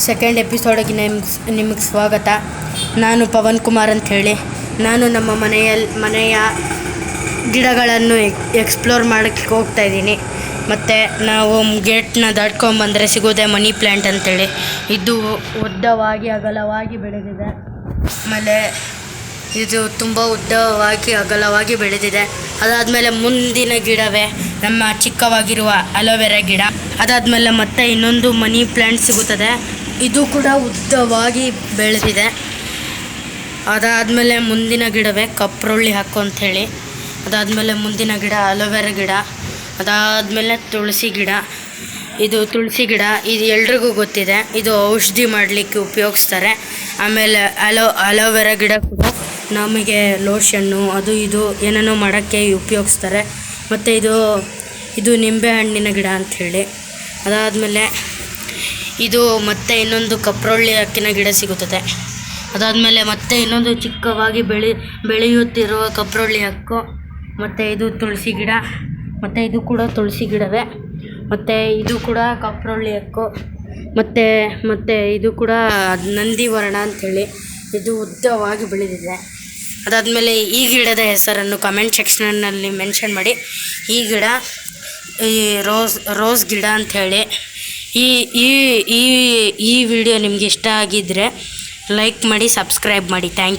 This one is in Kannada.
ಸೆಕೆಂಡ್ ಎಪಿಸೋಡಿಗೆ ನಿಮಗೆ ಸ್ವಾಗತ. ನಾನು ಪವನ್ ಕುಮಾರ್ ಅಂಥೇಳಿ. ನಾನು ನಮ್ಮ ಮನೆಯ ಗಿಡಗಳನ್ನು ಎಕ್ಸ್ಪ್ಲೋರ್ ಮಾಡೋಕ್ಕೆ ಹೋಗ್ತಾಯಿದ್ದೀನಿ. ಮತ್ತು ನಾವು ಗೇಟ್ನ ದಾಟ್ಕೊಂಬಂದರೆ ಸಿಗೋದೆ ಮನಿ ಪ್ಲ್ಯಾಂಟ್ ಅಂಥೇಳಿ. ಇದು ಉದ್ದವಾಗಿ ಅಗಲವಾಗಿ ಬೆಳೆದಿದೆ. ಆಮೇಲೆ ಇದು ತುಂಬ ಉದ್ದವಾಗಿ ಅಗಲವಾಗಿ ಬೆಳೆದಿದೆ. ಅದಾದಮೇಲೆ ಮುಂದಿನ ಗಿಡವೇ ನಮ್ಮ ಚಿಕ್ಕವಾಗಿರುವ ಅಲೋವೆರಾ ಗಿಡ. ಅದಾದಮೇಲೆ ಮತ್ತೆ ಇನ್ನೊಂದು ಮನಿ ಪ್ಲ್ಯಾಂಟ್ ಸಿಗುತ್ತದೆ. ಇದು ಕೂಡ ಉದ್ದವಾಗಿ ಬೆಳೆದಿದೆ. ಅದಾದಮೇಲೆ ಮುಂದಿನ ಗಿಡವೇ ಕಪ್ರೊಳ್ಳಿ ಹಾಕು ಅಂಥೇಳಿ. ಅದಾದಮೇಲೆ ಮುಂದಿನ ಗಿಡ ಅಲೋವೆರಾ ಗಿಡ. ಅದಾದಮೇಲೆ ತುಳಸಿ ಗಿಡ. ಇದು ತುಳಸಿ ಗಿಡ ಇದು ಎಲ್ರಿಗೂ ಗೊತ್ತಿದೆ. ಇದು ಔಷಧಿ ಮಾಡಲಿಕ್ಕೆ ಉಪಯೋಗಿಸ್ತಾರೆ. ಆಮೇಲೆ ಅಲೋವೆರಾ ಗಿಡ ಕೂಡ ನಮಗೆ ಲೋಷನ್ನು ಅದು ಇದು ಏನೇನೋ ಮಾಡೋಕ್ಕೆ ಉಪಯೋಗಿಸ್ತಾರೆ. ಮತ್ತು ಇದು ನಿಂಬೆಹಣ್ಣಿನ ಗಿಡ ಅಂಥೇಳಿ. ಅದಾದಮೇಲೆ ಇದು ಮತ್ತೆ ಇನ್ನೊಂದು ಕಪ್ರೊಳ್ಳಿ ಹಕ್ಕಿನ ಗಿಡ ಸಿಗುತ್ತದೆ. ಅದಾದಮೇಲೆ ಮತ್ತೆ ಇನ್ನೊಂದು ಚಿಕ್ಕವಾಗಿ ಬೆಳೆಯುತ್ತಿರುವ ಕಪ್ರೊಳ್ಳಿ ಹಕ್ಕು. ಮತ್ತು ಇದು ತುಳಸಿ ಗಿಡ. ಮತ್ತು ಇದು ಕೂಡ ತುಳಸಿ ಗಿಡವೇ. ಮತ್ತು ಇದು ಕೂಡ ಕಪ್ರೊಳ್ಳಿ ಹಕ್ಕು. ಮತ್ತು ಇದು ಕೂಡ ನಂದಿವರ್ಣ ಅಂಥೇಳಿ. ಇದು ಉದ್ದವಾಗಿ ಬೆಳೆದಿದೆ. ಅದಾದಮೇಲೆ ಈ ಗಿಡದ ಹೆಸರನ್ನು ಕಮೆಂಟ್ ಸೆಕ್ಷನ್ನಲ್ಲಿ ಮೆನ್ಷನ್ ಮಾಡಿ. ಈ ಗಿಡ ರೋಸ್ ಗಿಡ ಅಂಥೇಳಿ. ಈ ವಿಡಿಯೋ ನಿಮಗೆ ಇಷ್ಟ ಆಗಿದ್ದರೆ ಲೈಕ್ ಮಾಡಿ, ಸಬ್ಸ್ಕ್ರೈಬ್ ಮಾಡಿ. Thank you.